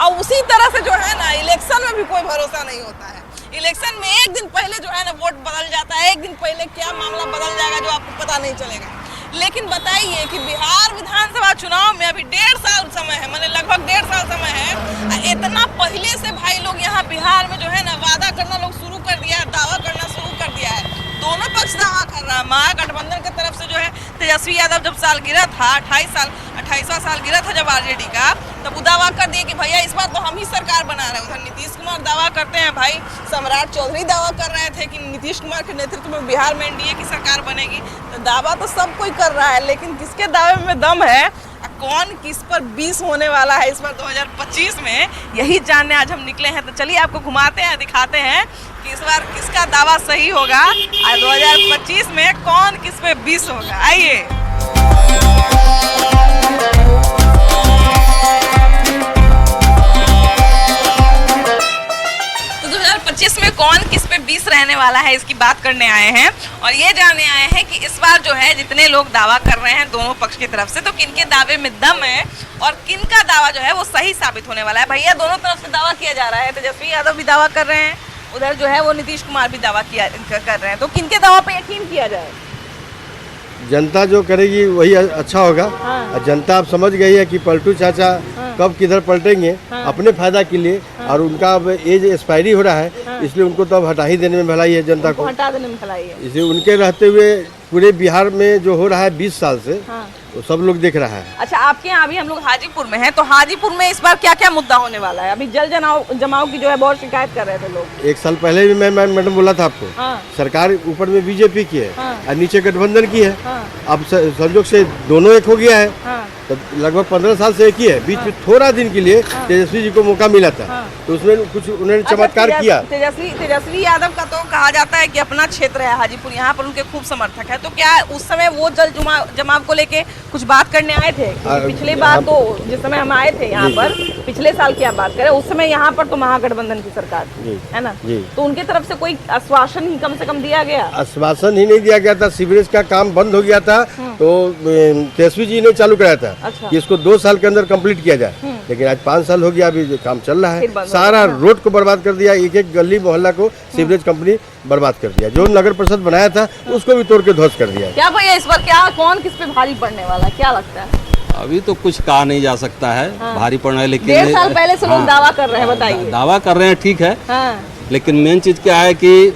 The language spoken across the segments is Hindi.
और उसी तरह से जो है ना इलेक्शन में भी कोई भरोसा नहीं होता है। इलेक्शन में एक दिन पहले जो है ना वोट बदल जाता है, एक दिन पहले क्या मामला बदल जाएगा जो आपको पता नहीं चलेगा। लेकिन बताइए कि बिहार विधानसभा चुनाव में अभी 1.5 साल समय है, मैंने लगभग 1.5 साल समय है। इतना पहले से भाई लोग यहाँ बिहार में जो है ना वादा करना लोग शुरू कर दिया है, दावा करना शुरू कर दिया है। दोनों पक्ष दावा कर रहा है। महागठबंधन की तरफ से जो है तेजस्वी यादव जब सालगिरह था 28वां सालगिरह था जब आरजेडी का, तब वो दावा कर दिए कि भैया इस बार तो हम ही सरकार बना रहे हैं। उधर नीतीश कुमार दावा करते हैं, भाई सम्राट चौधरी दावा कर रहे थे कि नीतीश कुमार के नेतृत्व में बिहार में एनडीए की सरकार बनेगी। तो दावा तो सब कोई कर रहा है, लेकिन किसके दावे में दम है, कौन किस पर 20 होने वाला है इस बार 2025 में, यही जानने आज हम निकले हैं। तो चलिए आपको घुमाते हैं, दिखाते हैं कि इस बार किसका दावा सही होगा और 2025 में कौन किस पे 20 होगा। आइए। तो 2025 में कौन किस पे 20 रहने वाला है इसकी बात करने आए हैं और ये जानने आए हैं कि इस बार जो है जितने लोग दावा कर रहे हैं दोनों पक्ष की तरफ से, तो किनके दावे में दम है और किनका दावा जो है वो सही साबित होने वाला है। भैया दोनों तरफ से दावा किया जा रहा है, तेजस्वी यादव भी दावा कर रहे हैं, उधर जो है वो नीतीश कुमार भी दावा कर रहे हैं। तो किनके दावा पे यकीन किया जाए? जनता जो करेगी वही अच्छा होगा। और जनता अब समझ गई है कि पलटू चाचा कब किधर पलटेंगे अपने फायदा के लिए, और उनका अब एज एक्सपायरी हो रहा है, इसलिए उनको तो अब हटा ही देने में भलाई है जनता को, हटा देने में भलाई है। इसलिए उनके रहते हुए पूरे बिहार में जो हो रहा है 20 साल से तो सब लोग देख रहा है। अच्छा, आपके यहाँ अभी हम लोग हाजीपुर में हैं, तो हाजीपुर में इस बार क्या क्या मुद्दा होने वाला है? अभी जल जमाव की जो है बहुत शिकायत कर रहे थे लोग। 1 साल पहले भी मैं मैडम बोला था आपको, सरकार ऊपर में बीजेपी की है और नीचे गठबंधन की है। अब संयोग से दोनों एक हो गया है, तो लगभग 15 साल से एक ही है। बीच में थोड़ा दिन के लिए तेजस्वी जी को मौका मिला था, तो उसमें कुछ उन्होंने चमत्कार किया। तेजस्वी यादव का तो कहा जाता है कि अपना क्षेत्र है हाजीपुर, यहाँ पर उनके खूब समर्थक है। तो क्या उस समय वो जल जमाव को लेके कुछ बात करने आए थे? पिछली बार तो जिस समय हम आए थे यहाँ पर, पिछले साल की आप बात करें, उस समय यहाँ पर तो महागठबंधन की सरकार थी, है ना? तो उनके तरफ से कोई आश्वासन ही कम से कम दिया गया? आश्वासन ही नहीं दिया गया था। सीवरेज का काम बंद हो गया था, तो तेजस्वी जी ने चालू कराया था कि इसको 2 साल के अंदर कंप्लीट किया जाए, लेकिन आज 5 साल हो गया, अभी काम चल रहा है। सारा रोड को बर्बाद कर दिया, एक गली मोहल्ला को सीवरेज कंपनी बर्बाद कर दिया। जो नगर परिषद बनाया था उसको भी तोड़ के ध्वस्त कर दिया। क्या भैया इस बार क्या कौन किस पे भारी पड़ने वाला है, क्या लगता है? अभी तो कुछ कहा नहीं जा सकता है भारी पड़ना है, लेकिन 1.5 साल पहले से लोग दावा कर रहे हैं, बताइए। दावा कर रहे हैं, ठीक है, लेकिन मेन चीज क्या है कि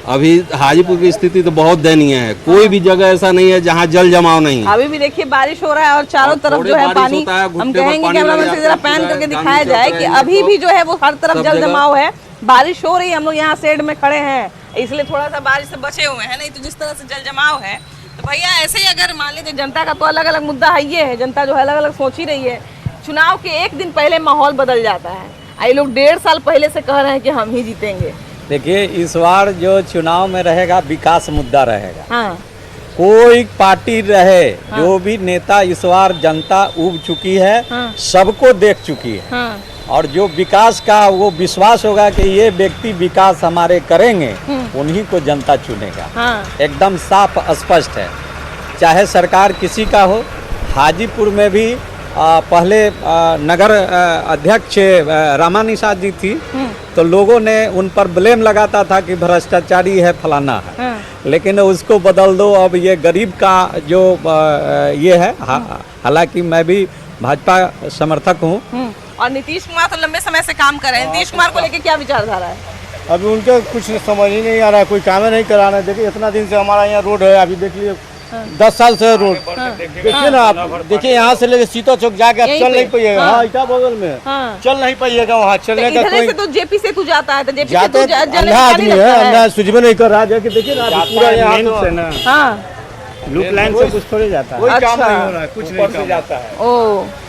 अभी हाजीपुर की स्थिति तो बहुत दयनीय है। कोई भी जगह ऐसा नहीं है जहाँ जल जमाव नहीं। अभी भी देखिए बारिश हो रहा है और चारों तरफ जो है पानी, हम कहेंगे कैमरामैन से जरा पैन करके दिखाया जाए कि अभी भी जो है वो हर तरफ जल जमाव है। बारिश हो रही है, हम लोग यहाँ शेड में खड़े हैं, इसलिए थोड़ा सा बारिश से बचे हुए हैं, नहीं तो जिस तरह से जल जमाव है। तो भैया ऐसे ही अगर मान लीजिए जनता का तो अलग अलग मुद्दा है, ये है जनता जो है अलग अलग सोच ही रही है। चुनाव के एक दिन पहले माहौल बदल जाता है। ये लोग 1.5 साल पहले से कह रहे हैं कि हम ही जीतेंगे। देखिए इस बार जो चुनाव में रहेगा विकास मुद्दा रहेगा। कोई पार्टी रहे, जो भी नेता इस बार जनता उब चुकी है, सबको देख चुकी है, और जो विकास का वो विश्वास होगा कि ये व्यक्ति विकास हमारे करेंगे, उन्हीं को जनता चुनेगा। एकदम साफ स्पष्ट है, चाहे सरकार किसी का हो। हाजीपुर में भी पहले नगर अध्यक्ष रामा निषाद जी थी, तो लोगों ने उन पर ब्लेम लगाता था कि भ्रष्टाचारी है, फलाना है, लेकिन उसको बदल दो, अब ये गरीब का जो ये है। हालांकि मैं भी भाजपा समर्थक हूँ। और नीतीश कुमार तो लंबे समय से काम कर रहे हैं, नीतीश कुमार को लेके क्या विचारधारा है? अभी उनका कुछ समझ ही नहीं आ रहा है, कोई काम नहीं करा रहे। देखिए इतना दिन से हमारा यहाँ रोड है, अभी देखिए 10 साल से रोड, देखिए ना आप, देखिए यहाँ से लेके सीता चौक जाके आप चल नहीं पाइएगा। हाँ, इतना बगल में चल नहीं पाइएगा, वहाँ चलने का कोई तो जेपी से तू जाता है, तो जेपी जाते अंधा आदमी है, अंधा सुझबे नहीं कर रहा। देखिए देखिए ना पूरा यहाँ लूप लाइन से कुछ थोड़े जाता है, कोई काम नहीं हो रहा है, कुछ ऊपर से जाता है।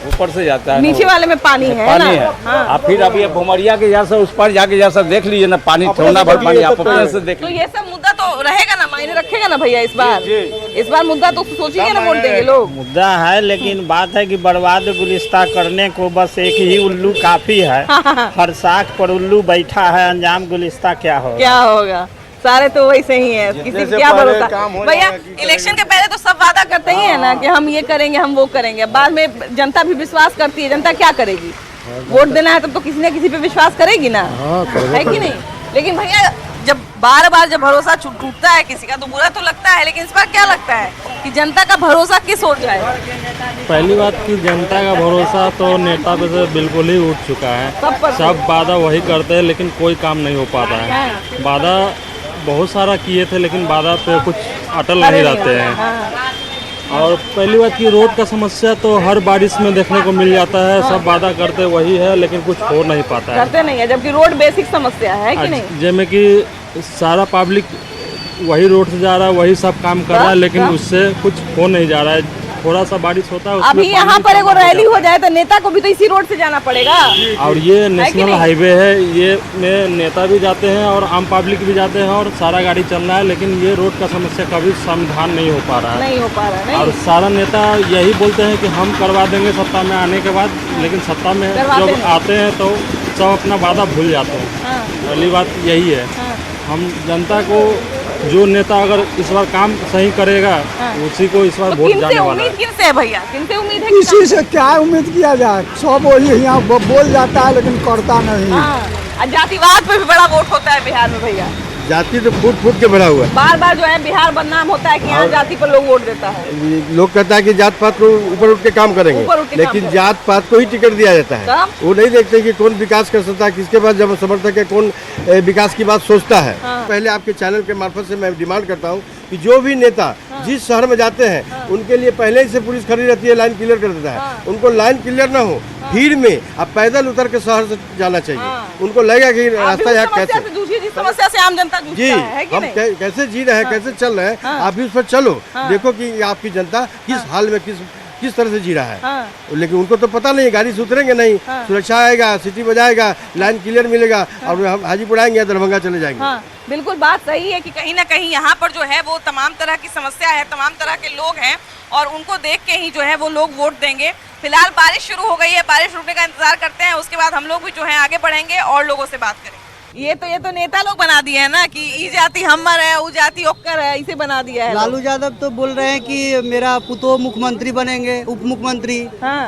ऊपर से जाता है, नीचे वाले में पानी है, पानी है। आप फिर अभी भुमरिया के जैसा उस पर जाके जैसा देख लीजिए ना, पानी थोड़ा भर पानी आप अपने से देख। तो ये सब मुद्दा तो रहेगा ना, मायने रखेगा ना भैया इस बार मुद्दा तो सोचिए ना, वोट देंगे लोग। मुद्दा है, लेकिन बात है कि बर्बाद गुलिस्ता करने को बस एक ही उल्लू काफी है। हर साख पर उल्लू बैठा है, अंजाम गुलिस्ता क्या होगा? सारे तो वैसे ही है, किसी को क्या भरोसा। भैया इलेक्शन के पहले तो सब वादा करते ही है ना कि हम ये करेंगे, हम वो करेंगे, बाद में जनता भी विश्वास करती है। जनता क्या करेगी? वोट देना है तब तो किसी न किसी पे विश्वास करेगी ना, है कि नहीं? लेकिन भैया जब बार बार जब भरोसा टूटता है किसी का तो बुरा तो लगता है, लेकिन इस बार क्या लगता है कि जनता का भरोसा किस ओर जाए? पहली बात कि जनता का भरोसा तो नेता पे से बिल्कुल ही उठ चुका है। सब वादा वही करते हैं लेकिन कोई काम नहीं हो पाता है। वादा बहुत सारा किए थे लेकिन वादा पे कुछ अटल नहीं रहते हैं। और पहली बात की रोड का समस्या तो हर बारिश में देखने को मिल जाता है। सब वादा करते वही है लेकिन कुछ हो नहीं पाता है, करते नहीं है, जबकि रोड बेसिक समस्या है कि नहीं? जैसे कि सारा पब्लिक वही रोड से जा रहा है, वही सब काम कर रहा है लेकिन उससे कुछ हो नहीं जा रहा है। थोड़ा सा बारिश होता है उसमें अभी यहाँ पर एगो रैली हो जाए तो नेता को भी तो इसी रोड से जाना पड़ेगा। और ये नेशनल हाईवे है, ये में नेता भी जाते हैं और आम पब्लिक भी जाते हैं और सारा गाड़ी चल रहा है, लेकिन ये रोड का समस्या कभी समाधान नहीं हो पा रहा है। नहीं हो पा रहा है। और सारा नेता यही बोलते हैं कि हम करवा देंगे सत्ता में आने के बाद, लेकिन सत्ता में जब आते हैं तो सब अपना वादा भूल जाते हैं। पहली बात यही है। हम जनता को जो नेता अगर इस बार काम सही करेगा उसी को इस बार वोट जाने वाला है। किनसे है भैया, किनसे उम्मीद है? किसी से क्या उम्मीद किया जाए, सब वही यहाँ बोल जाता है लेकिन करता नहीं। जातिवाद पे भी बड़ा वोट होता है बिहार में भैया। जाति तो फूट फूट के भरा हुआ है। बार बार जो है बिहार बदनाम होता है कि यहाँ जाति पर लोग वोट देता है। लोग कहता है कि जात पात को ऊपर उठ के काम करेंगे, लेकिन जात पात को ही टिकट दिया जाता है। वो नहीं देखते कि कौन विकास कर सकता है, किसके पास जब समर्थक है, कौन विकास की बात सोचता है। पहले आपके चैनल के मार्फत से मैं डिमांड करता हूँ कि जो भी नेता जिस शहर में जाते हैं उनके लिए पहले ही से पुलिस खड़ी रहती है, लाइन क्लियर कर देता है। उनको लाइन क्लियर ना हो, भीड़ में अब पैदल उतर के शहर से जाना चाहिए। उनको लगेगा कि रास्ता यहाँ कैसे, जिस समस्या से आम जनता जूझता जी है कि हम नहीं? कैसे जी रहे हैं, कैसे चल रहे हैं, आप भी उस पर चलो। देखो कि आपकी जनता किस हाल में किस तरह से जी रहा है। लेकिन उनको तो पता नहीं, गाड़ी से उतरेंगे नहीं, सुरक्षा आएगा, सिटी बजाएगा, लाइन क्लियर मिलेगा और हम हाजीपुर आएंगे, दरभंगा चले जाएंगे। बिल्कुल बात सही है कि कहीं ना कहीं यहाँ पर जो है वो तमाम तरह की समस्या है, तमाम तरह के लोग हैं और उनको देख के ही जो है वो लोग वोट देंगे। फिलहाल बारिश शुरू हो गई है, बारिश रुकने का इंतजार करते हैं, उसके बाद हम लोग भी जो है आगे बढ़ेंगे और लोगों से बात करेंगे। ये तो नेता लोग बना दिए है ना कि ई जाति हमर है, ऊ जाति ओक्कर है, इसे बना दिया है। लालू यादव तो बोल रहे हैं कि मेरा पुतो मुख्यमंत्री बनेंगे, उप मुख्यमंत्री,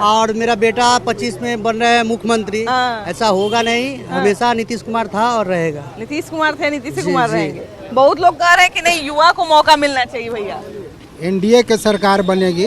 और मेरा बेटा 25 में बन रहे हैं मुख्यमंत्री। ऐसा होगा नहीं, हमेशा नीतीश कुमार था और रहेगा। नीतीश कुमार थे, नीतीश कुमार रहेंगे। बहुत लोग कह रहे हैं कि नहीं, युवा को मौका मिलना चाहिए भैया। एनडीए के सरकार बनेगी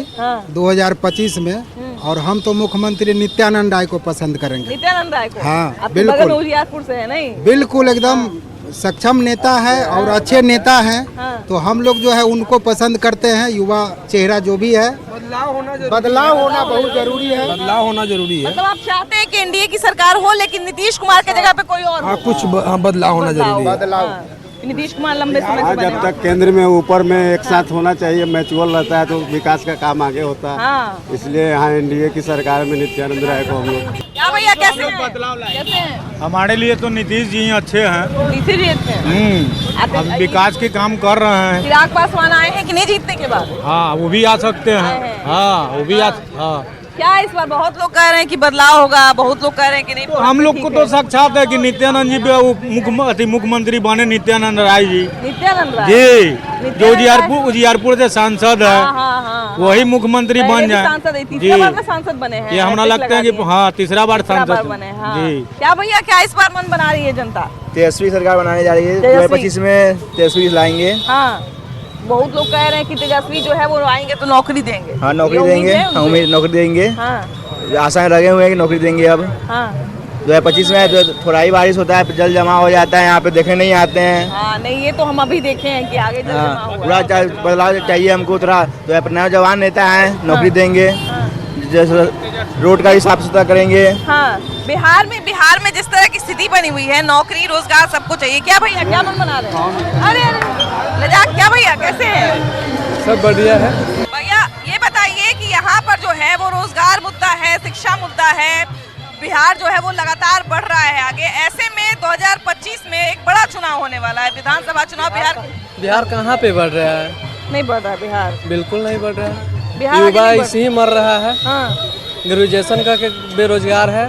2025 में और हम तो मुख्यमंत्री नित्यानंद राय को पसंद करेंगे। नित्यानंद राय को? हाँ बिल्कुल, उजियारपुर से है नहीं? बिल्कुल एकदम सक्षम नेता है और अच्छे नेता हैं। तो हम लोग जो है उनको पसंद करते हैं। युवा चेहरा जो भी है, बदलाव होना बहुत जरूरी है। बदलाव होना जरूरी है। मतलब आप चाहते हैं कि एनडीए की सरकार हो लेकिन नीतीश कुमार के जगह पे कोई और हो? कुछ बदलाव होना जरूरी है। नीतीश कुमार लंबे समय से जब तक केंद्र में ऊपर में एक साथ होना चाहिए, मैचुअल रहता है तो विकास का काम आगे होता है। इसलिए यहाँ एनडीए की सरकार में नित्यानंद राय को हम लोग। क्या भैया कैसे बदलाव लाए? हमारे लिए तो नीतीश जी अच्छे हैं। नीतीश जी अच्छे हैं। अब विकास के काम कर रहे हैं। चिराग पासवान आए हैं कि नहीं जीतने के बाद? हाँ, वो भी आ सकते हैं। हाँ, वो भी हाँ। क्या इस बार बहुत लोग कह रहे हैं कि बदलाव होगा, बहुत लोग कह रहे हैं कि नहीं? तो हम लोग को तो साक्षात है कि नित्यानंद जी मुख्यमंत्री बने, नित्यानंद राय जी। नित्यानंद राय जी, जो उजियारपुर से सांसद है, वही मुख्यमंत्री बन जाए। तीसरा बार में सांसद बने हैं। ये हमारा लगता है कि हाँ, तीसरा बार सांसद बने। जी, क्या भैया क्या इस बार मन बना रही है जनता? तेजस्वी सरकार बनाने जा रही है। 2025 में तेजस्वी लाएंगे। हाँ, बहुत लोग कह रहे हैं कि तेजस्वी जो है वो आएंगे तो नौकरी देंगे। हाँ, नौकरी देंगे, उम्मीद नौकरी देंगे। आशाएं लगे हुए हैं कि नौकरी देंगे। अब 2025 में तो थोड़ा ही बारिश होता है, जल जमा हो जाता है, यहाँ पे देखने नहीं आते हैं। हाँ, नहीं ये तो हम अभी देखे हैं कि आगे जल जमा होगा। पूरा बदलाव चाहिए हमको। थोड़ा तो नया जवान नेता है, नौकरी देंगे, जैसे रोड का ही साफ सुथरा करेंगे। हाँ, बिहार में जिस तरह की स्थिति बनी हुई है, नौकरी रोजगार सबको चाहिए। क्या भैया क्या मन बना रहे हैं? अरे लजाक, क्या भैया कैसे हैं? सब बढ़िया है भैया। ये बताइए कि यहाँ पर जो है वो रोजगार मुद्दा है, शिक्षा मुद्दा है, बिहार जो है वो लगातार बढ़ रहा है आगे। ऐसे में 2025 में एक बड़ा चुनाव होने वाला है, विधानसभा चुनाव। बिहार कहाँ पे बढ़ रहा है? नहीं बढ़ रहा है बिहार, बिल्कुल नहीं बढ़ रहा है। युवा इसी ही मर रहा है। ग्रेजुएशन का बेरोजगार है।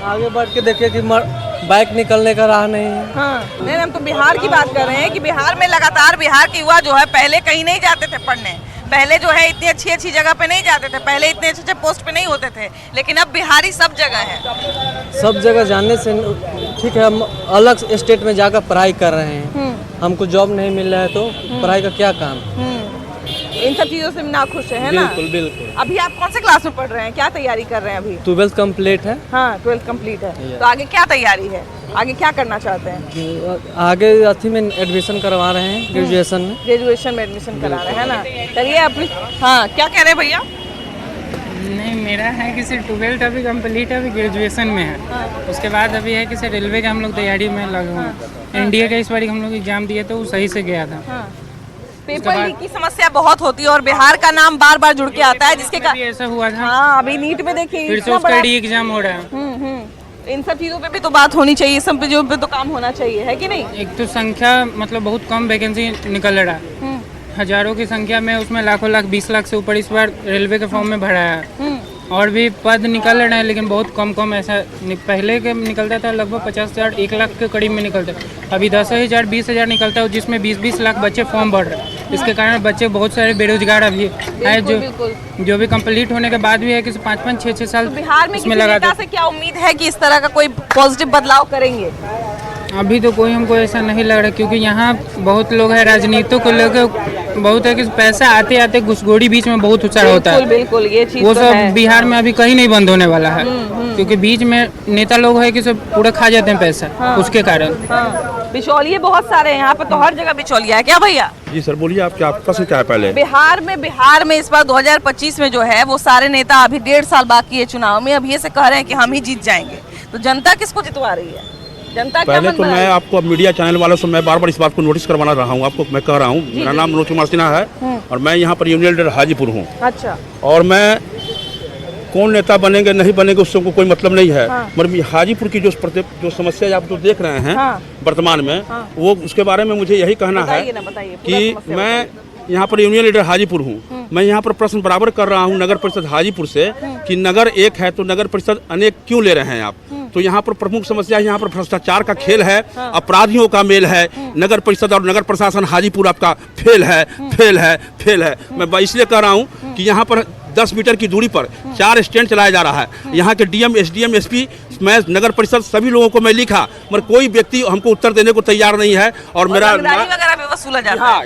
आगे बढ़ के देखिए कि बाइक निकलने का राह नहीं है। नहीं, हम तो बिहार की बात कर रहे हैं कि बिहार में लगातार बिहार के युवा जो है पहले कहीं नहीं जाते थे पढ़ने, पहले जो है इतनी अच्छी अच्छी जगह पे नहीं जाते थे, पहले इतने अच्छे अच्छे पोस्ट पे नहीं होते थे, लेकिन अब बिहारी सब जगह है। सब जगह जानने से ठीक है, हम अलग स्टेट में जाकर पढ़ाई कर रहे हैं, हमको जॉब नहीं मिल रहा है तो पढ़ाई का क्या काम। इन सब चीजों से ना खुश है ना? बिल्कुल बिल्कुल। अभी आप कौन से क्लास में पढ़ रहे हैं, क्या तैयारी कर रहे हैं अभी? 12th कंप्लीट है। हाँ 12th कंप्लीट है, तो आगे क्या तैयारी है, आगे क्या करना चाहते हैं? आगे अथी में एडमिशन करवा रहे हैं, ग्रेजुएशन में। ग्रेजुएशन में एडमिशन करा रहे हैं ना? चलिए अपनी, हाँ क्या कह रहे हैं भैया? नहीं, मेरा है कि सिर्फ 12th अभी कंप्लीट है, अभी ग्रेजुएशन में है। हाँ। उसके बाद अभी है कि सिर्फ रेलवे का हम लोग तैयारी में लगे हुए हैं। एनडीए का इस बार हम लोग एग्जाम दिए तो वो सही से गया था। हाँ। पेपर लीक की समस्या बहुत होती है और बिहार का नाम बार बार जुड़ के आता है, जिसके कारण ऐसा हुआ था। हाँ अभी नीट में देखिए फिर से उसका डी एग्जाम हो रहा है। इन सब चीजों पे भी तो बात होनी चाहिए, सब चीजों पे तो काम होना चाहिए, है कि नहीं? एक तो संख्या मतलब बहुत कम वैकेंसी निकल रहा है, हजारों की संख्या में, उसमें लाखों लाख 20 लाख से ऊपर इस बार रेलवे के फॉर्म में भरा है। और भी पद निकल रहे हैं लेकिन बहुत कम ऐसा पहले के निकलता था लगभग 50,000 1 लाख के करीब में निकलता है, अभी 10,000 20,000 निकलता है, जिसमें 20-20 लाख बच्चे फॉर्म भर रहे हैं। इसके कारण बच्चे बहुत सारे बेरोजगार अभी है, जो भी कंप्लीट होने के बाद भी है कि 5-5 6-6 साल बिहार में इसमें लगा से क्या उम्मीद है कि इस तरह का कोई पॉजिटिव बदलाव करेंगे? अभी तो कोई हमको ऐसा नहीं लग रहा, क्योंकि यहाँ बहुत लोग हैं राजनीति को लेकर, बहुत है कि पैसा आते आते घुसखोरी बीच में बहुत सारा होता है। बिल्कुल ये चीज वो तो सब है। बिहार में अभी कहीं नहीं बंद होने वाला है, क्योंकि बीच में नेता लोग है कि सब पूरा खा जाते हैं पैसा। हाँ। उसके कारण बिचौलिए बहुत सारे हैं यहाँ पे, तो हर जगह बिचौलिया है क्या भैया? जी सर बोलिए, आपका प्रश्न क्या है? पहले बिहार में इस बार 2025 में जो है वो सारे नेता अभी 1.5 साल बाकी है चुनाव में, अब ये से कह रहे हैं कि हम ही जीत जाएंगे, तो जनता किसको जितवा रही है? जनता क्या पहले तो मैं आपको मीडिया चैनल वालों से मैं बार इस बात को नोटिस करवाना रहा हूँ, आपको मैं कह रहा हूँ, मेरा नाम मनोज कुमार सिन्हा है और मैं यहाँ पर यूनियन लीडर हाजीपुर हूँ। अच्छा। और मैं कौन नेता बनेंगे नहीं बनेंगे उससे को कोई मतलब नहीं है, मगर हाजीपुर की जो समस्या आप जो देख रहे हैं वर्तमान में, वो उसके बारे में मुझे यही कहना है कि मैं यहाँ पर यूनियन लीडर हाजीपुर हूँ, मैं यहाँ पर प्रश्न बराबर कर रहा हूँ नगर परिषद हाजीपुर से कि नगर एक है तो नगर परिषद अनेक क्यों ले रहे हैं आप? तो यहाँ पर प्रमुख समस्या यहाँ पर भ्रष्टाचार का खेल है, अपराधियों का मेल है, नगर परिषद और नगर प्रशासन हाजीपुर आपका फेल है। मैं इसलिए कह रहा हूँ कि यहाँ पर 10 मीटर की दूरी पर 4 स्टैंड चलाया जा रहा है। यहाँ के डीएम, एसडीएम, एसपी, मैं नगर परिषद सभी लोगों को मैं लिखा, मगर कोई व्यक्ति हमको उत्तर देने को तैयार नहीं है। और मेरा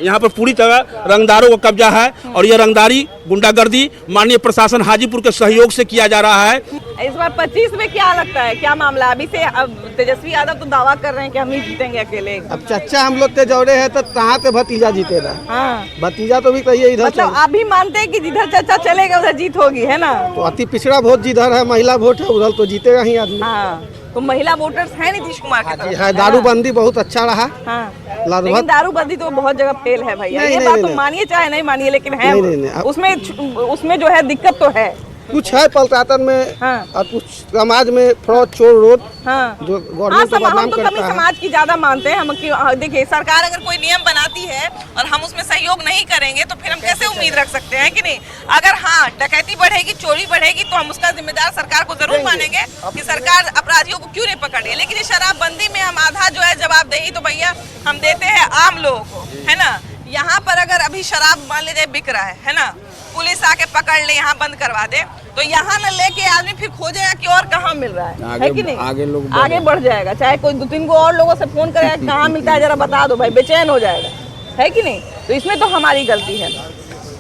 यहाँ पर पूरी तरह रंगदारों का कब्जा है और यह रंगदारी गुंडागर्दी माननीय प्रशासन हाजीपुर के सहयोग से किया जा रहा है। इस बार 25 में क्या लगता है, क्या मामला? अभी से अब तेजस्वी यादव तो दावा कर रहे हैं कि हम ही जीतेंगे अकेले। अब चच्चा हम लोग तेजौरे है तो कहाँ पे भतीजा जीतेगा? हाँ। भतीजा तो भी कहिए इधर, मतलब आप भी मानते हैं कि जिधर चच्चा चलेगा उधर जीत होगी, है ना? तो अति पिछड़ा वोट जिधर है, महिला वोट है, उधर तो जीतेगा ही आदमी। हाँ। तो महिला वोटर्स हैं नीतीश कुमार के तरफ है। दारूबंदी बहुत अच्छा रहा। हाँ। लेकिन दारूबंदी तो बहुत जगह फेल है भैया, ये बात तो मानिए चाहे नहीं मानिए, लेकिन है उसमें जो है दिक्कत तो है, कुछ है पलटातन में। हाँ। और कुछ समाज में फ्रॉड चोर रोड। हाँ। जो गवर्नमेंट को बदनाम करता है। कमी समाज की ज्यादा मानते हैं हम। देखिए सरकार अगर कोई नियम बनाती है और हम उसमें सहयोग नहीं करेंगे तो फिर हम कैसे उम्मीद रख सकते हैं कि नहीं? अगर हाँ डकैती बढ़ेगी, चोरी बढ़ेगी तो हम उसका जिम्मेदार सरकार को जरूर मानेंगे कि सरकार अपराधियों को क्यों नहीं पकड़ रही है। लेकिन शराबबंदी में हम आधा जो है जवाबदेही तो भैया हम देते हैं आम लोगों को, है ना? यहाँ पर अगर अभी शराब मान लीजिए बिक रहा है ना, पुलिस आके पकड़ ले, यहाँ बंद करवा दे, तो यहाँ न लेके आदमी फिर खोजेगा कि और कहाँ मिल रहा है कि नहीं? आगे बढ़ जाएगा, चाहे कोई 2-3 को और लोगों से फोन करेगा कहाँ मिलता है जरा बता दो भाई, बेचैन हो जाएगा, है कि नहीं? तो इसमें तो हमारी गलती है,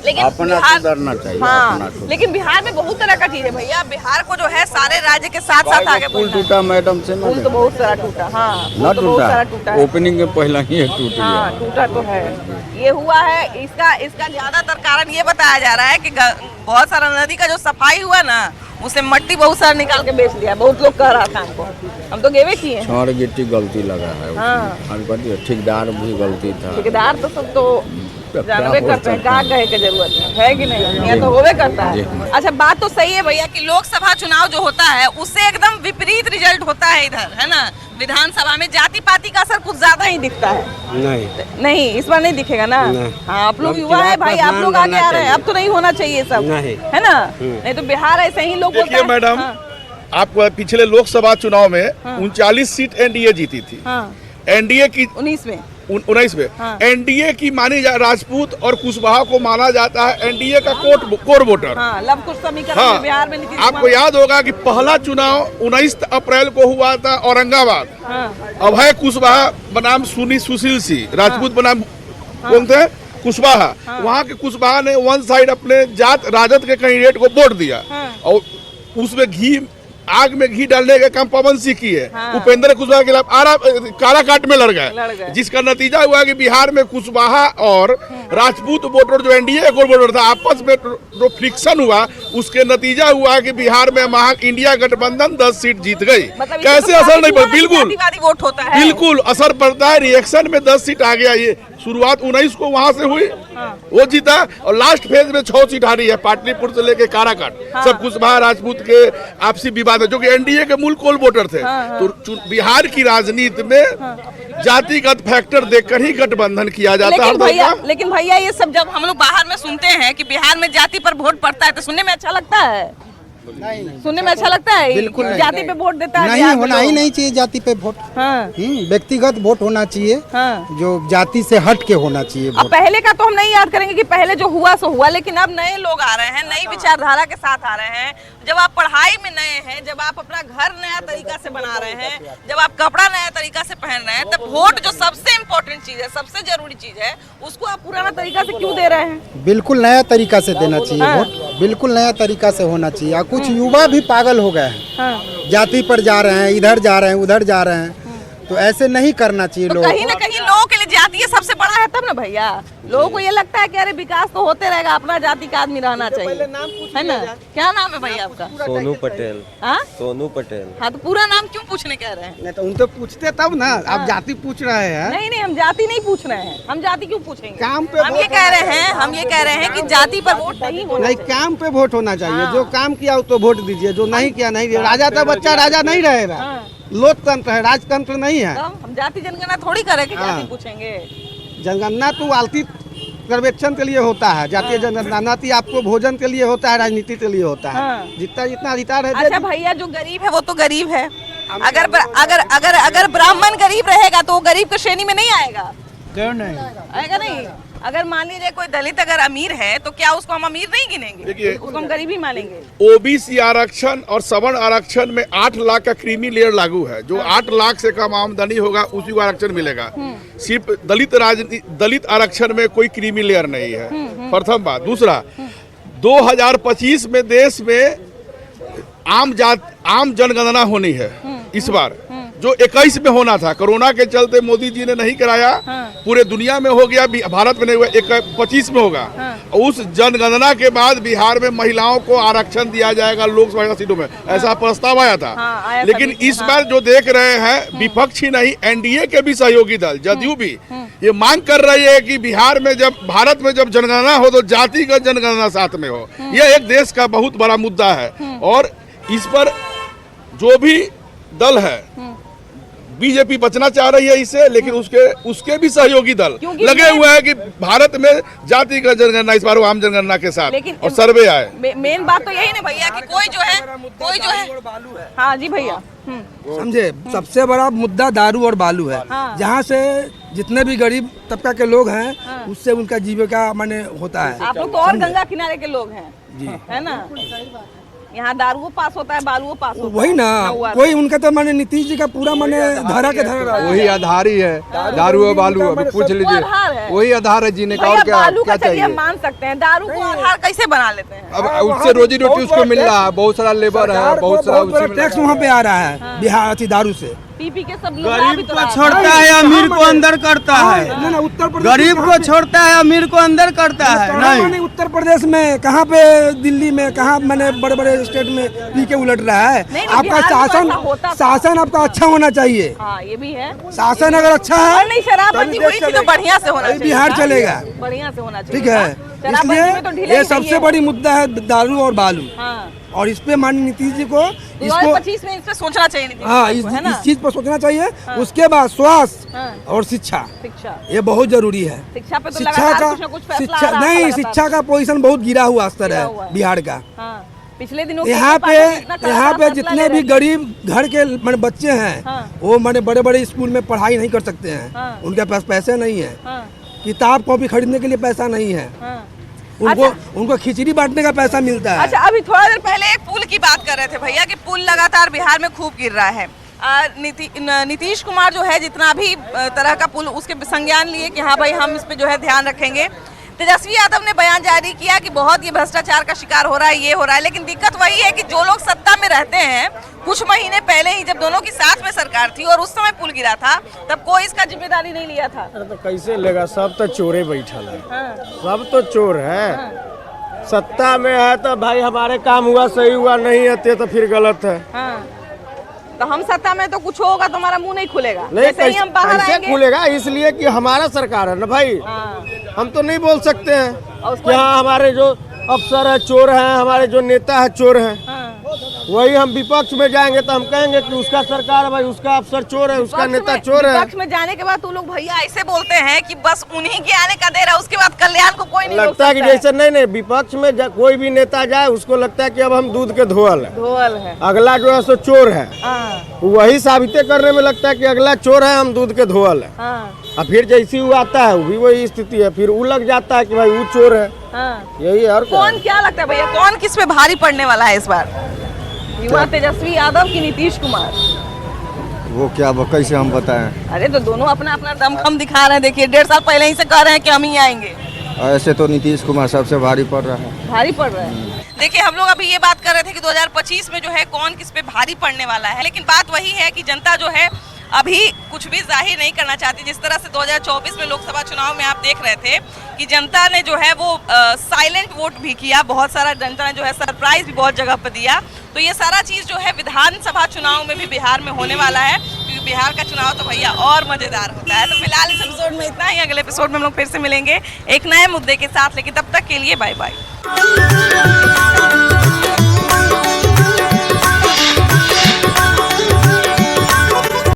लेकिन अपना सुधरना चाहिए। हाँ, लेकिन बिहार में बहुत तरह का चीज है भैया। बिहार को जो है सारे राज्य के साथ साथ आगे पुल टूटा मैडम से, पुल तो बहुत सारा टूटा। हाँ, न टूटा, ओपनिंग के पहला ही टूट गया। हाँ, टूटा तो है। ये हुआ है, इसका ज्यादातर कारण ये बताया जा रहा है कि बहुत सारा नदी का जो सफाई हुआ ना, उसे मट्टी बहुत सारा निकाल के बेच दिया। बहुत लोग कह रहा था हमको, हम तो गेवे किए। छड़ गिट्टी गलती लगा है। हाँ। ठेकेदार भी गलती था। ठेकेदार तो सब तो जानवे करते हैं, कहाँ कहे की जरूरत है कि नहीं? ये तो होवे करता है। अच्छा, बात तो सही है भैया कि लोकसभा चुनाव जो होता है उससे एकदम विपरीत रिजल्ट होता है इधर, है ना? विधानसभा में जाति पाति का असर कुछ ज्यादा ही दिखता है। नहीं इस बार नहीं दिखेगा ना। हाँ, आप लोग युवा है भाई, आप लोग आगे आ रहे हैं, अब तो नहीं होना चाहिए सब, है ना? नहीं तो बिहार ऐसे ही लोग बोलते हैं। मैडम, आप पिछले लोकसभा चुनाव में 39 सीट एनडीए जीती थी। एनडीए की 19 में 19 में हाँ। एनडीए की मानी जा राजपूत और कुशवाहा को माना जाता है एनडीए का कोर वोटर। हाँ, लव कुश समीकरण हाँ, में बिहार में नीतीश आपको कुमार- याद होगा कि पहला चुनाव 19 अप्रैल को हुआ था औरंगाबाद। हाँ, अभय कुशवाहा बनाम सुशील सिंह, राजपूत बनाम कौन थे? कुशवाहा। वहाँ के कुशवाहा ने वन साइड अपने जात राजद के कैंडिडेट को वोट दिया और उसमें आग में घी डालने का काम पवन सिंह की है। उपेंद्र कुशवाहा के खिलाफ काराकाट में लड़ गए, जिसका नतीजा हुआ कि बिहार में कुशवाहा और राजपूत वोटर जो एनडीए को वोटर था आपस में जो फ्रिक्शन हुआ, उसके नतीजा हुआ कि बिहार में इंडिया गठबंधन 10 सीट जीत गई। कैसे असर नहीं पड़ा? बिल्कुल वोट होता है, बिल्कुल असर पड़ता है। रिएक्शन में 10 सीट आ गया। ये शुरुआत 19 को वहां से हुई, वो जीता और लास्ट फेज में 6 सीट हारी है, पाटलिपुत्र से लेके काराकाट। सब कुशवाहा राजपूत के आपसी विवाद है, जो कि एनडीए के मूल कोल वोटर थे। तो बिहार की राजनीति में जातिगत फैक्टर देखकर ही गठबंधन किया जाता है। लेकिन भैया ये सब जब हम लोग बाहर में सुनते हैं कि बिहार में जाति पर वोट पड़ता है, तो सुनने में अच्छा लगता है? सुनने में अच्छा लगता है? बिल्कुल जाति पे वोट देता है? नहीं, होना ही नहीं चाहिए जाति पे वोट। हाँ। व्यक्तिगत वोट होना चाहिए। हाँ। जो जाति से हट के होना चाहिए अब वोट। पहले का तो हम नहीं याद करेंगे कि पहले जो हुआ सो हुआ, लेकिन अब नए लोग आ रहे हैं, नई विचारधारा के साथ आ रहे हैं। जब आप पढ़ाई में नए हैं, जब आप अपना घर नया तरीका से बना रहे हैं, जब आप कपड़ा नया तरीका से पहन रहे हैं, तब वोट जो सबसे इम्पोर्टेंट चीज है, सबसे जरूरी चीज है, उसको आप पुराना तरीका से क्यों दे रहे हैं? बिल्कुल नया तरीका से देना चाहिए वोट, बिल्कुल नया तरीका से होना चाहिए। और कुछ युवा भी पागल हो गए हैं, जाति पर जा रहे हैं, इधर जा रहे हैं, उधर जा रहे हैं, तो ऐसे नहीं करना चाहिए। तो कहीं ना कहीं लोगों के लिए जाति ये सबसे बड़ा है, तब ना भैया लोगों को ये लगता है कि अरे विकास तो होते रहेगा, अपना जाति का आदमी रहना चाहिए, है ना? क्या नाम है भैया आपका? सोनू पटेल। हाँ, सोनू पटेल। हाँ, तो पूरा नाम क्यों पूछने कह रहे हैं? नहीं तो उनसे पूछते तब ना, आप जाति पूछ रहे हैं। नहीं नहीं, हम जाति नहीं पूछ रहे हैं, हम जाति क्यों पूछेंगे? काम पे हम ये कह रहे हैं कि जाति पर वोट नहीं होना नहीं, काम पे वोट होना चाहिए। जो काम किया तो वोट दीजिए, जो नहीं किया नहीं। राजा का बच्चा राजा नहीं रहेगा, लोकतंत्र है, राजतंत्र नहीं है। हम जाति जनगणना थोड़ी करेंगे, जाति पूछेंगे। जनगणना तो आर्थिक सर्वेक्षण के लिए होता है, जातीय जनगणना आपको भोजन के लिए होता है, राजनीति के लिए होता है। जितना अधिकार है। अच्छा भैया, जो गरीब है वो तो गरीब है, अगर ब्राह्मण गरीब रहेगा तो वो गरीब की श्रेणी में नहीं आएगा? क्यों नहीं आएगा? नहीं। अगर मान लीजिए कोई दलित अगर अमीर है, तो क्या उसको हम अमीर नहीं गिनेंगे? उसको हम गरीब ही मानेंगे। ओबीसी आरक्षण और सवर्ण आरक्षण में 8 लाख का क्रीमी लेयर लागू है। जो 8 लाख से कम आमदनी होगा उसी को आरक्षण मिलेगा। सिर्फ दलित आरक्षण में कोई क्रीमी लेयर नहीं है, प्रथम बात। दूसरा, 2025 में देश में आम जनगणना होनी है इस बार, जो 21 में होना था। कोरोना के चलते मोदी जी ने नहीं कराया, पूरे दुनिया में हो गया, भारत में नहीं हुआ। 25 में होगा। उस जनगणना के बाद बिहार में महिलाओं को आरक्षण दिया जाएगा लोकसभा सीटों में, ऐसा प्रस्ताव आया था। लेकिन इस बार जो देख रहे हैं, विपक्ष ही नहीं, एनडीए के भी सहयोगी दल जदयू भी ये मांग कर रही है कि बिहार में जब भारत में जब जनगणना हो तो जातिगत जनगणना साथ में हो। यह एक देश का बहुत बड़ा मुद्दा है और इस पर जो भी दल है, बीजेपी बचना चाह रही है इससे, लेकिन उसके भी सहयोगी दल लगे हुए हैं कि भारत में जातिगत जनगणना इस बार आम जनगणना के साथ और सर्वे आए। मेन बात तो यही ना भैया कि कोई जो है। हाँ जी भैया, समझे, सबसे बड़ा मुद्दा दारू और बालू है। जहाँ से जितने भी गरीब तबका के लोग हैं, उससे उनका जीविका माने होता है। आप लोग तो और गंगा किनारे के लोग हैं जी, है ना? यहाँ दारू पास होता है, बालू पास होता है। वही ना, कोई उनका तो माने नीतीश जी का पूरा माने धारा के धारा वही आधार ही है, दारू और बालू। अभी पूछ लीजिए, वही आधार है जीने का, और क्या चाहिए? हम मान सकते हैं, दारू को आधार कैसे बना लेते हैं? अब उससे रोजी रोटी उसको मिल रहा है, बहुत सारा लेबर है, बहुत सारा टैक्स वहाँ पे आ रहा है बिहार अति दारू से। पी के सब लोग गरीब को छोड़ता है, अमीर को अंदर करता है। उत्तर प्रदेश गरीब को छोड़ता है, अमीर को अंदर करता है। नहीं, उत्तर प्रदेश में कहाँ पे, दिल्ली में कहाँ, मैंने बड़े बड़े स्टेट में पी के उलट रहा है। आपका शासन आपका अच्छा होना चाहिए। हाँ, ये भी है। शासन अगर अच्छा है, नहीं शराबबंदी हुई थी तो बढ़िया से होना चाहिए, बिहार चलेगा, बढ़िया से होना चाहिए। ठीक है। इसलिए ये सबसे बड़ी मुद्दा है दारू और बालू, और इस पे माननीय नीतीश जी को 2025 में इस पे सोचना चाहिए। हाँ, इस चीज पर सोचना चाहिए। उसके बाद स्वास्थ्य और शिक्षा, ये बहुत जरूरी है। शिक्षा पे तो शिक्षा का पोजीशन बहुत गिरा हुआ स्तर है बिहार का। पिछले दिनों यहाँ पे जितने भी गरीब घर के माने बच्चे हैं वो माने बड़े बड़े स्कूल में पढ़ाई नहीं कर सकते हैं, उनके पास पैसे नहीं है, किताब कॉपी खरीदने के लिए पैसा नहीं है, उनको खिचड़ी बांटने का पैसा मिलता है। अच्छा, अभी थोड़ा देर पहले एक पुल की बात कर रहे थे भैया कि पुल लगातार बिहार में खूब गिर रहा है। नीतीश कुमार जो है जितना भी तरह का पुल उसके संज्ञान लिए कि हाँ भाई हम इस पे जो है ध्यान रखेंगे। तेजस्वी यादव ने बयान जारी किया कि बहुत ये भ्रष्टाचार का शिकार हो रहा है, ये हो रहा है, लेकिन दिक्कत वही है कि जो लोग सत्ता में रहते हैं, कुछ महीने पहले ही जब दोनों की साथ में सरकार थी और उस समय पुल गिरा था तब कोई इसका जिम्मेदारी नहीं लिया था। अरे तो कैसे लेगा, सब तो चोरे बैठल है, सब तो चोर है। सत्ता में है तो भाई हमारे काम हुआ सही हुआ, नहीं आते तो फिर गलत है। तो हम सत्ता में तो कुछ होगा तो हमारा मुंह नहीं खुलेगा, नहीं जैसे ही हम बाहर आएंगे खुलेगा, इसलिए कि हमारा सरकार है ना भाई। हम तो नहीं बोल सकते हैं कि हाँ हमारे जो अफसर है चोर हैं, हमारे जो नेता है चोर हैं। वही हम विपक्ष में जाएंगे तो हम कहेंगे कि उसका सरकार है भाई, उसका अफसर चोर है, उसका नेता चोर है। विपक्ष में जाने के बाद तो लोग भैया ऐसे बोलते हैं कि बस उन्हीं के आने का देर है, उसके बाद कल्याण को कोई नहीं लगता है कि जैसे नहीं विपक्ष में कोई भी नेता जाए उसको लगता है कि अब हम दूध के धोअल है, अगला जो है सो चोर है। वही साबित करने में लगता है कि अगला चोर है, हम दूध के धोअल है। और फिर जैसी वो आता है वो भी वही स्थिति है, फिर वो लग जाता है कि भाई वो चोर है। यही है। और कौन क्या लगता है भैया, कौन किस पे भारी पड़ने वाला है इस बार, युवा तेजस्वी यादव की नीतीश कुमार? वो क्या कैसे हम बताएं? अरे तो दोनों अपना अपना दमखम दिखा रहे हैं। देखिए 1.5 साल पहले ही से कह रहे हैं कि हम ही आएंगे। ऐसे तो नीतीश कुमार सबसे भारी पड़ रहा है। भारी पड़ रहा है। देखिए हम लोग अभी ये बात कर रहे थे कि 2025 में जो है कौन किस पे भारी पड़ने वाला है, लेकिन बात वही है कि जनता जो है अभी कुछ भी जाहिर नहीं करना चाहती। जिस तरह से 2024 में लोकसभा चुनाव में आप देख रहे थे कि जनता ने जो है वो साइलेंट वोट भी किया, बहुत सारा जनता ने जो है सरप्राइज भी बहुत जगह पर दिया। तो ये सारा चीज़ जो है विधानसभा चुनाव में भी बिहार में होने वाला है, क्योंकि बिहार का चुनाव तो भैया और मज़ेदार होता है। तो फिलहाल इस एपिसोड में इतना ही, अगले एपिसोड में हम लोग फिर से मिलेंगे एक नए मुद्दे के साथ, लेकिन तब तक के लिए बाय बाय।